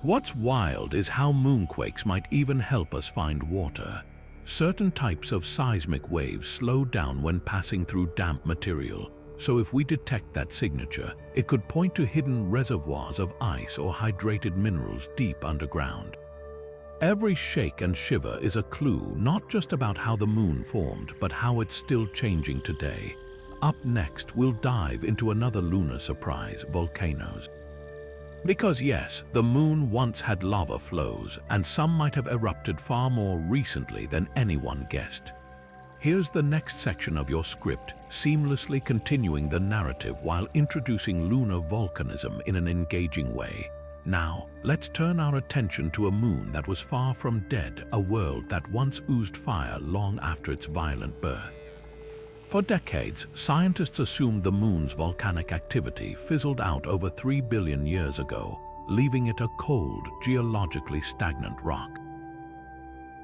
What's wild is how moonquakes might even help us find water. Certain types of seismic waves slow down when passing through damp material, so if we detect that signature, it could point to hidden reservoirs of ice or hydrated minerals deep underground. Every shake and shiver is a clue not just about how the moon formed, but how it's still changing today. Up next, we'll dive into another lunar surprise, volcanoes. Because yes, the moon once had lava flows, and some might have erupted far more recently than anyone guessed. Here's the next section of your script, seamlessly continuing the narrative while introducing lunar volcanism in an engaging way. Now, let's turn our attention to a moon that was far from dead, a world that once oozed fire long after its violent birth. For decades, scientists assumed the moon's volcanic activity fizzled out over 3 billion years ago, leaving it a cold, geologically stagnant rock.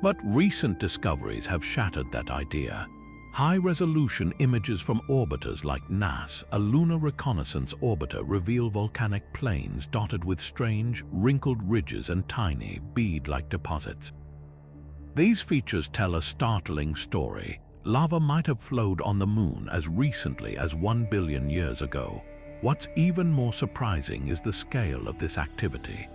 But recent discoveries have shattered that idea. High-resolution images from orbiters like NAS, a lunar reconnaissance orbiter, reveal volcanic plains dotted with strange, wrinkled ridges and tiny, bead-like deposits. These features tell a startling story. Lava might have flowed on the moon as recently as 1 billion years ago. What's even more surprising is the scale of this activity.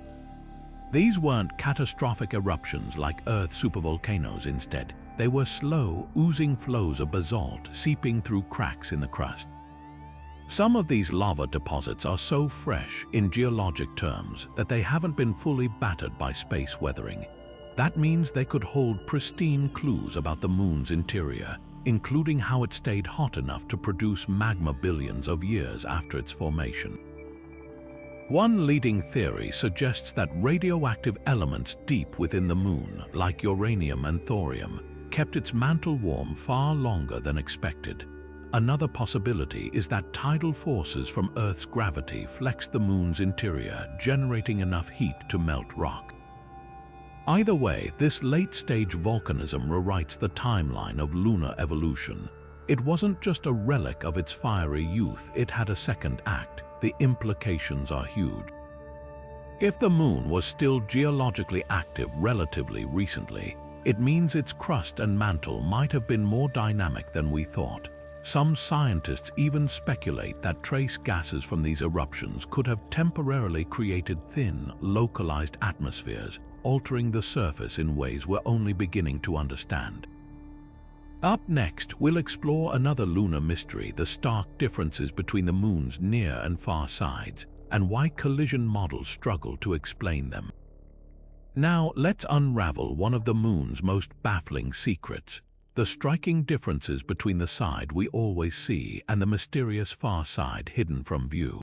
These weren't catastrophic eruptions like Earth supervolcanoes. Instead, they were slow, oozing flows of basalt seeping through cracks in the crust. Some of these lava deposits are so fresh in geologic terms that they haven't been fully battered by space weathering. That means they could hold pristine clues about the moon's interior, including how it stayed hot enough to produce magma billions of years after its formation. One leading theory suggests that radioactive elements deep within the moon, like uranium and thorium, kept its mantle warm far longer than expected. Another possibility is that tidal forces from Earth's gravity flexed the moon's interior, generating enough heat to melt rock. Either way, this late-stage volcanism rewrites the timeline of lunar evolution. It wasn't just a relic of its fiery youth, it had a second act. The implications are huge. If the moon was still geologically active relatively recently, it means its crust and mantle might have been more dynamic than we thought. Some scientists even speculate that trace gases from these eruptions could have temporarily created thin, localized atmospheres, altering the surface in ways we're only beginning to understand. Up next, we'll explore another lunar mystery, the stark differences between the moon's near and far sides, and why collision models struggle to explain them. Now, let's unravel one of the moon's most baffling secrets: the striking differences between the side we always see and the mysterious far side hidden from view.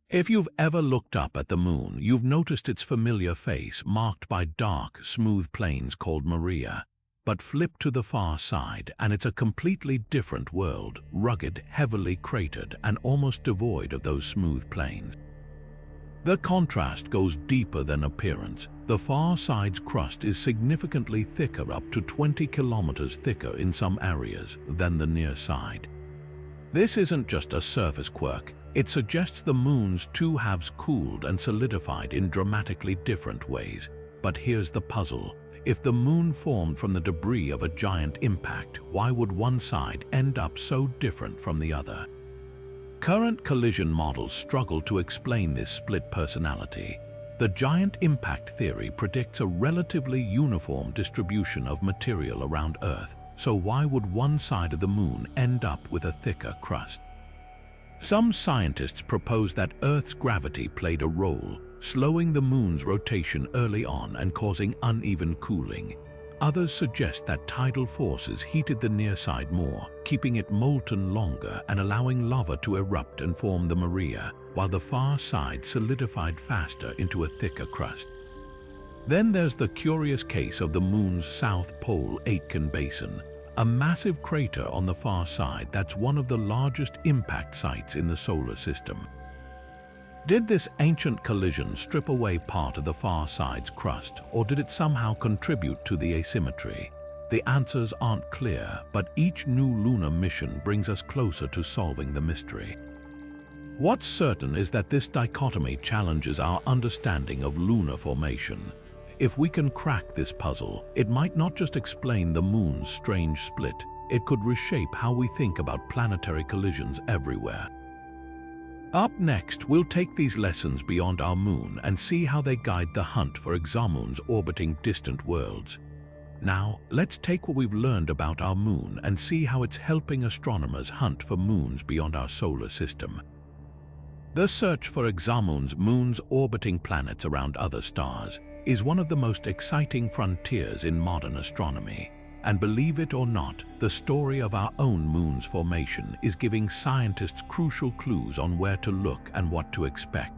If you've ever looked up at the moon, you've noticed its familiar face marked by dark, smooth plains called Maria. But flip to the far side and it's a completely different world, rugged, heavily cratered, and almost devoid of those smooth plains. The contrast goes deeper than appearance. The far side's crust is significantly thicker, up to 20 kilometers thicker in some areas, than the near side. This isn't just a surface quirk. It suggests the moon's two halves cooled and solidified in dramatically different ways. But here's the puzzle. If the moon formed from the debris of a giant impact, why would one side end up so different from the other? Current collision models struggle to explain this split personality. The giant impact theory predicts a relatively uniform distribution of material around Earth, so why would one side of the moon end up with a thicker crust? Some scientists propose that Earth's gravity played a role, slowing the moon's rotation early on and causing uneven cooling. Others suggest that tidal forces heated the near side more, keeping it molten longer and allowing lava to erupt and form the Maria, while the far side solidified faster into a thicker crust. Then there's the curious case of the moon's South Pole Aitken Basin, a massive crater on the far side that's one of the largest impact sites in the solar system. Did this ancient collision strip away part of the far side's crust, or did it somehow contribute to the asymmetry? The answers aren't clear, but each new lunar mission brings us closer to solving the mystery. What's certain is that this dichotomy challenges our understanding of lunar formation. If we can crack this puzzle, it might not just explain the moon's strange split, it could reshape how we think about planetary collisions everywhere. Up next, we'll take these lessons beyond our moon and see how they guide the hunt for exomoons orbiting distant worlds. Now, let's take what we've learned about our moon and see how it's helping astronomers hunt for moons beyond our solar system. The search for exomoons, moons orbiting planets around other stars, is one of the most exciting frontiers in modern astronomy. And believe it or not, the story of our own moon's formation is giving scientists crucial clues on where to look and what to expect.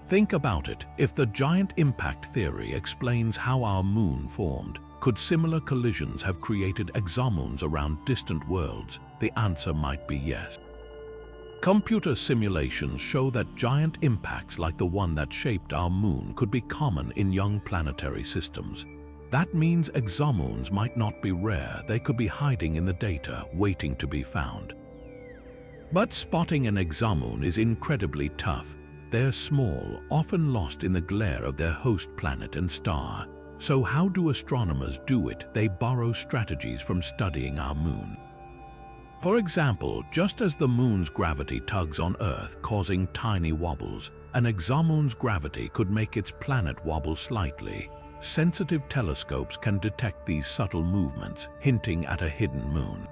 Think about it. If the giant impact theory explains how our moon formed, could similar collisions have created exomoons around distant worlds? The answer might be yes. Computer simulations show that giant impacts like the one that shaped our moon could be common in young planetary systems. That means exomoons might not be rare, they could be hiding in the data, waiting to be found. But spotting an exomoon is incredibly tough. They're small, often lost in the glare of their host planet and star. So how do astronomers do it? They borrow strategies from studying our moon. For example, just as the moon's gravity tugs on Earth, causing tiny wobbles, an exomoon's gravity could make its planet wobble slightly. Sensitive telescopes can detect these subtle movements, hinting at a hidden moon.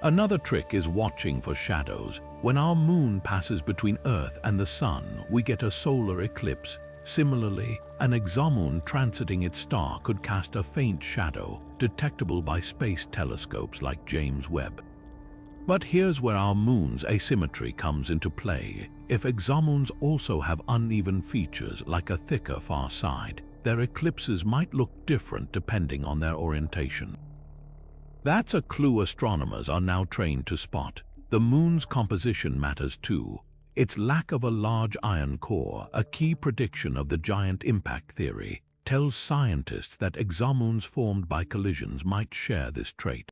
Another trick is watching for shadows. When our moon passes between Earth and the Sun, we get a solar eclipse. Similarly, an exomoon transiting its star could cast a faint shadow, detectable by space telescopes like James Webb. But here's where our moon's asymmetry comes into play. If exomoons also have uneven features like a thicker far side, their eclipses might look different depending on their orientation. That's a clue astronomers are now trained to spot. The moon's composition matters too. Its lack of a large iron core, a key prediction of the giant impact theory, tells scientists that exomoons formed by collisions might share this trait.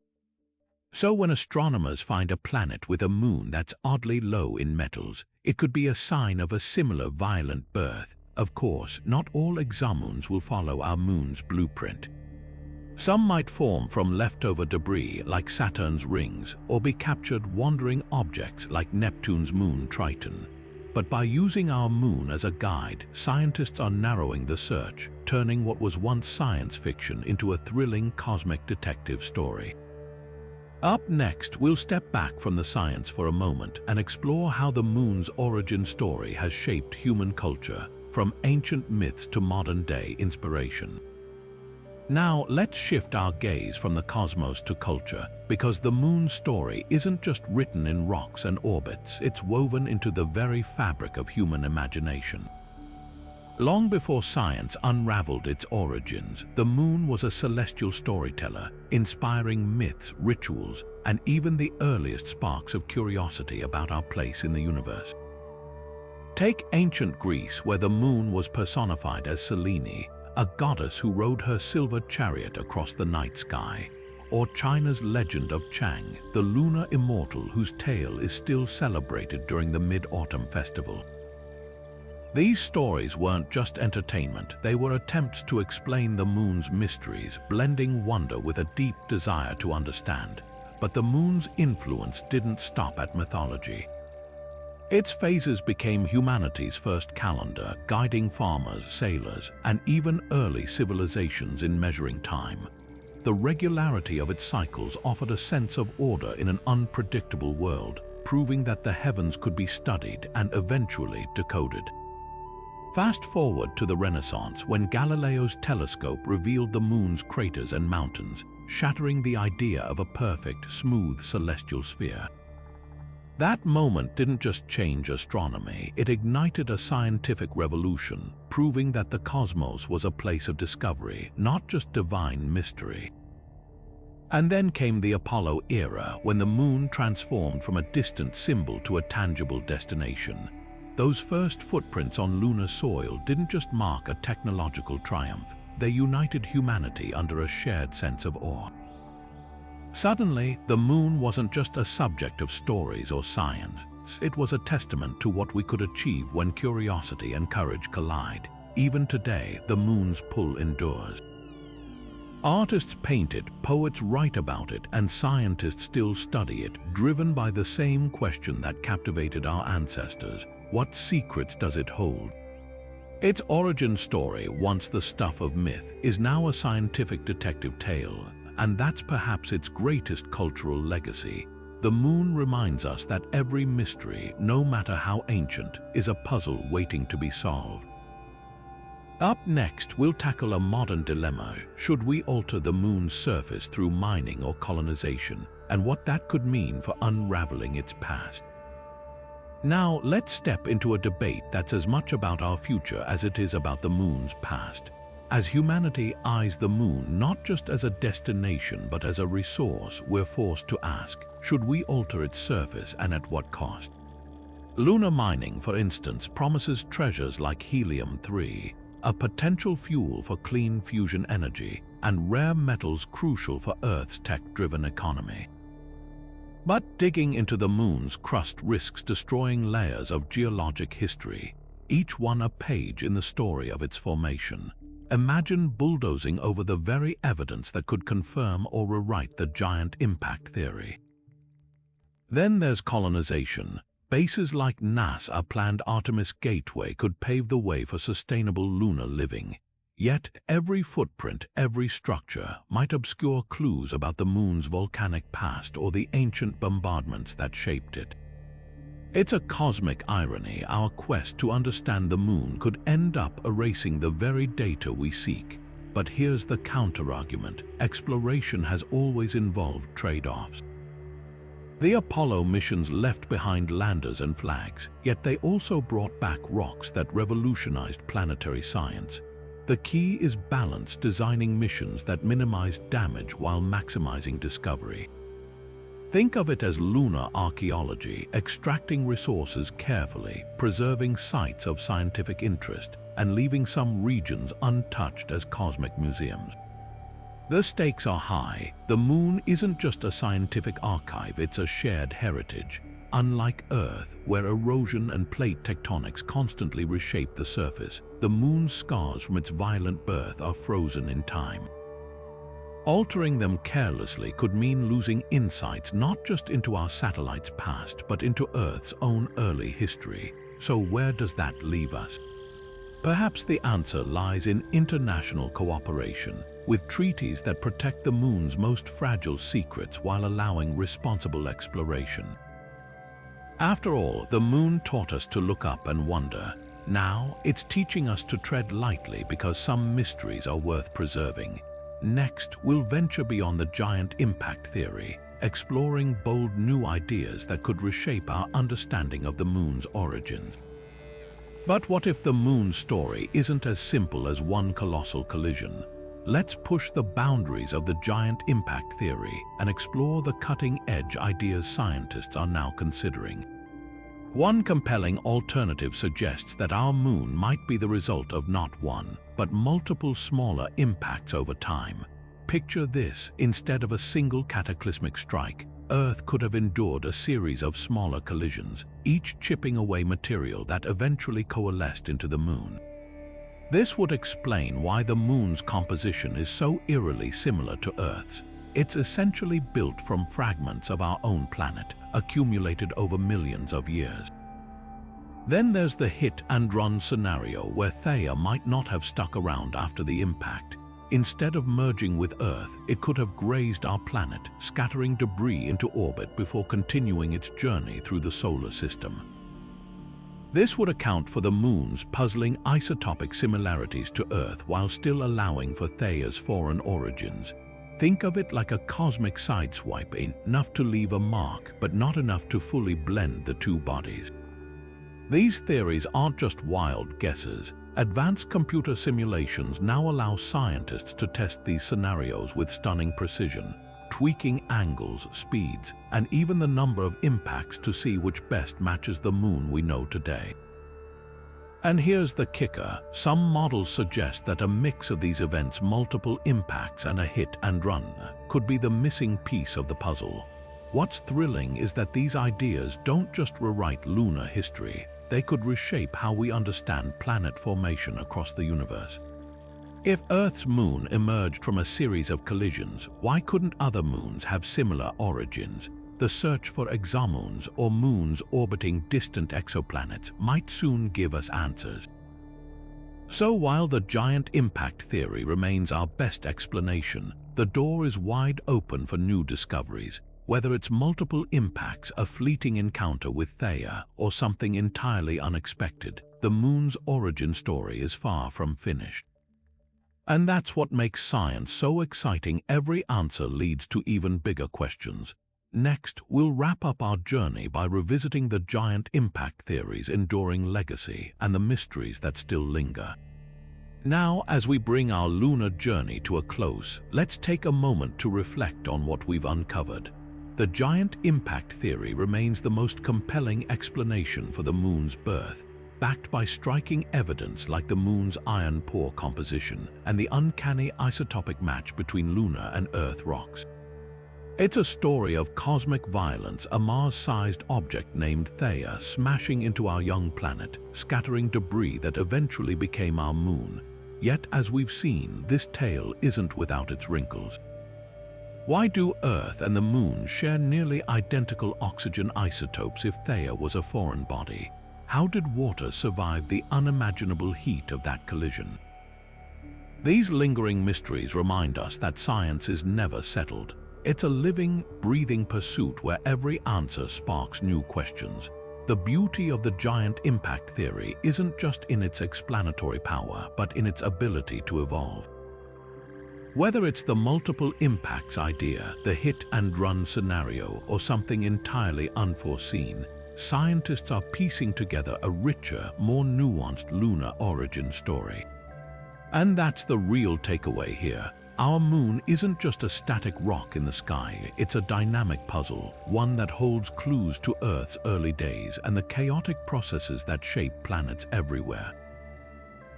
So when astronomers find a planet with a moon that's oddly low in metals, it could be a sign of a similar violent birth. Of course, not all exomoons will follow our moon's blueprint. Some might form from leftover debris like Saturn's rings, or be captured wandering objects like Neptune's moon Triton. But by using our moon as a guide, scientists are narrowing the search, turning what was once science fiction into a thrilling cosmic detective story. Up next, we'll step back from the science for a moment and explore how the moon's origin story has shaped human culture, from ancient myths to modern-day inspiration. Now, let's shift our gaze from the cosmos to culture, because the moon's story isn't just written in rocks and orbits, it's woven into the very fabric of human imagination. Long before science unraveled its origins, the moon was a celestial storyteller, inspiring myths, rituals, and even the earliest sparks of curiosity about our place in the universe. Take ancient Greece, where the moon was personified as Selene, a goddess who rode her silver chariot across the night sky, or China's legend of Chang, the lunar immortal whose tale is still celebrated during the Mid-Autumn Festival. These stories weren't just entertainment, they were attempts to explain the moon's mysteries, blending wonder with a deep desire to understand. But the moon's influence didn't stop at mythology. Its phases became humanity's first calendar, guiding farmers, sailors, and even early civilizations in measuring time. The regularity of its cycles offered a sense of order in an unpredictable world, proving that the heavens could be studied and eventually decoded. Fast forward to the Renaissance, when Galileo's telescope revealed the moon's craters and mountains, shattering the idea of a perfect, smooth celestial sphere. That moment didn't just change astronomy, it ignited a scientific revolution, proving that the cosmos was a place of discovery, not just divine mystery. And then came the Apollo era, when the moon transformed from a distant symbol to a tangible destination. Those first footprints on lunar soil didn't just mark a technological triumph, they united humanity under a shared sense of awe. Suddenly, the moon wasn't just a subject of stories or science, it was a testament to what we could achieve when curiosity and courage collide. Even today, the moon's pull endures. Artists paint it, poets write about it, and scientists still study it, driven by the same question that captivated our ancestors: what secrets does it hold? Its origin story, once the stuff of myth, is now a scientific detective tale, and that's perhaps its greatest cultural legacy. The moon reminds us that every mystery, no matter how ancient, is a puzzle waiting to be solved. Up next, we'll tackle a modern dilemma: should we alter the moon's surface through mining or colonization, and what that could mean for unraveling its past. Now, let's step into a debate that's as much about our future as it is about the moon's past. As humanity eyes the moon not just as a destination but as a resource, we're forced to ask, should we alter its surface and at what cost? Lunar mining, for instance, promises treasures like helium-3, a potential fuel for clean fusion energy, and rare metals crucial for Earth's tech-driven economy. But digging into the moon's crust risks destroying layers of geologic history, each one a page in the story of its formation. Imagine bulldozing over the very evidence that could confirm or rewrite the giant impact theory. Then there's colonization. Bases like NASA's planned Artemis gateway could pave the way for sustainable lunar living. Yet, every footprint, every structure might obscure clues about the moon's volcanic past or the ancient bombardments that shaped it. It's a cosmic irony. Our quest to understand the moon could end up erasing the very data we seek. But here's the counter-argument: exploration has always involved trade-offs. The Apollo missions left behind landers and flags, yet they also brought back rocks that revolutionized planetary science. The key is balance, designing missions that minimize damage while maximizing discovery. Think of it as lunar archaeology, extracting resources carefully, preserving sites of scientific interest, and leaving some regions untouched as cosmic museums. The stakes are high. The moon isn't just a scientific archive, it's a shared heritage. Unlike Earth, where erosion and plate tectonics constantly reshape the surface, the moon's scars from its violent birth are frozen in time. Altering them carelessly could mean losing insights not just into our satellite's past, but into Earth's own early history. So where does that leave us? Perhaps the answer lies in international cooperation, with treaties that protect the moon's most fragile secrets while allowing responsible exploration. After all, the moon taught us to look up and wonder. Now, it's teaching us to tread lightly because some mysteries are worth preserving. Next, we'll venture beyond the giant impact theory, exploring bold new ideas that could reshape our understanding of the moon's origins. But what if the moon's story isn't as simple as one colossal collision? Let's push the boundaries of the giant impact theory and explore the cutting-edge ideas scientists are now considering. One compelling alternative suggests that our moon might be the result of not one, but multiple smaller impacts over time. Picture this: instead of a single cataclysmic strike, Earth could have endured a series of smaller collisions, each chipping away material that eventually coalesced into the moon. This would explain why the moon's composition is so eerily similar to Earth's. It's essentially built from fragments of our own planet, accumulated over millions of years. Then there's the hit-and-run scenario where Theia might not have stuck around after the impact. Instead of merging with Earth, it could have grazed our planet, scattering debris into orbit before continuing its journey through the solar system. This would account for the moon's puzzling isotopic similarities to Earth while still allowing for Theia's foreign origins. Think of it like a cosmic sideswipe, enough to leave a mark, but not enough to fully blend the two bodies. These theories aren't just wild guesses. Advanced computer simulations now allow scientists to test these scenarios with stunning precision, tweaking angles, speeds, and even the number of impacts to see which best matches the moon we know today. And here's the kicker: some models suggest that a mix of these events, multiple impacts and a hit and run, could be the missing piece of the puzzle. What's thrilling is that these ideas don't just rewrite lunar history, they could reshape how we understand planet formation across the universe. If Earth's moon emerged from a series of collisions, why couldn't other moons have similar origins? The search for exomoons, or moons orbiting distant exoplanets, might soon give us answers. So while the giant impact theory remains our best explanation, the door is wide open for new discoveries. Whether it's multiple impacts, a fleeting encounter with Theia, or something entirely unexpected, the moon's origin story is far from finished. And that's what makes science so exciting. Every answer leads to even bigger questions. Next, we'll wrap up our journey by revisiting the giant impact theory's enduring legacy and the mysteries that still linger. Now, as we bring our lunar journey to a close, let's take a moment to reflect on what we've uncovered. The giant impact theory remains the most compelling explanation for the moon's birth, backed by striking evidence like the moon's iron core composition and the uncanny isotopic match between lunar and Earth rocks. It's a story of cosmic violence, a Mars-sized object named Theia smashing into our young planet, scattering debris that eventually became our moon. Yet, as we've seen, this tale isn't without its wrinkles. Why do Earth and the moon share nearly identical oxygen isotopes if Theia was a foreign body? How did water survive the unimaginable heat of that collision? These lingering mysteries remind us that science is never settled. It's a living, breathing pursuit where every answer sparks new questions. The beauty of the giant impact theory isn't just in its explanatory power, but in its ability to evolve. Whether it's the multiple impacts idea, the hit-and-run scenario, or something entirely unforeseen, scientists are piecing together a richer, more nuanced lunar origin story. And that's the real takeaway here. Our moon isn't just a static rock in the sky, it's a dynamic puzzle, one that holds clues to Earth's early days and the chaotic processes that shape planets everywhere.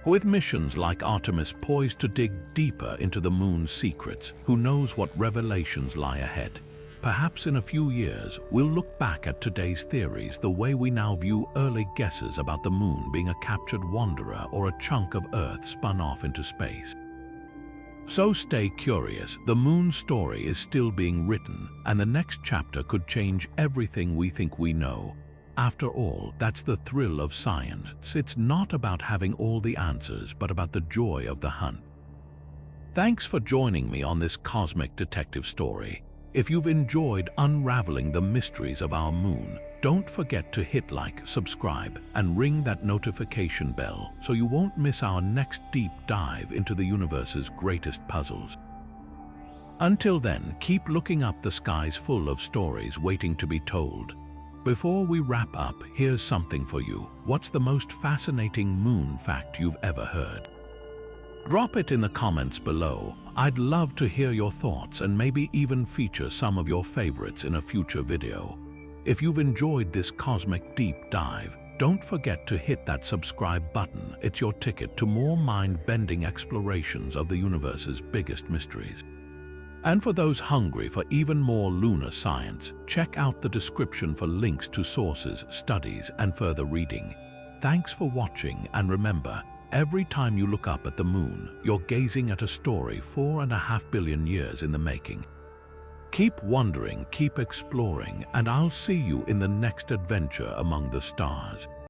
With missions like Artemis poised to dig deeper into the moon's secrets, who knows what revelations lie ahead? Perhaps in a few years, we'll look back at today's theories the way we now view early guesses about the moon being a captured wanderer or a chunk of Earth spun off into space. So stay curious, the moon's story is still being written, and the next chapter could change everything we think we know. After all, that's the thrill of science. It's not about having all the answers, but about the joy of the hunt. Thanks for joining me on this cosmic detective story. If you've enjoyed unraveling the mysteries of our moon, don't forget to hit like, subscribe, and ring that notification bell so you won't miss our next deep dive into the universe's greatest puzzles. Until then, keep looking up. The sky's full of stories waiting to be told. Before we wrap up, here's something for you. What's the most fascinating moon fact you've ever heard? Drop it in the comments below. I'd love to hear your thoughts and maybe even feature some of your favorites in a future video. If you've enjoyed this cosmic deep dive, don't forget to hit that subscribe button. It's your ticket to more mind-bending explorations of the universe's biggest mysteries. And for those hungry for even more lunar science, check out the description for links to sources, studies, and further reading. Thanks for watching, and remember, every time you look up at the moon, you're gazing at a story 4.5 billion years in the making. Keep wondering, keep exploring, and I'll see you in the next adventure among the stars.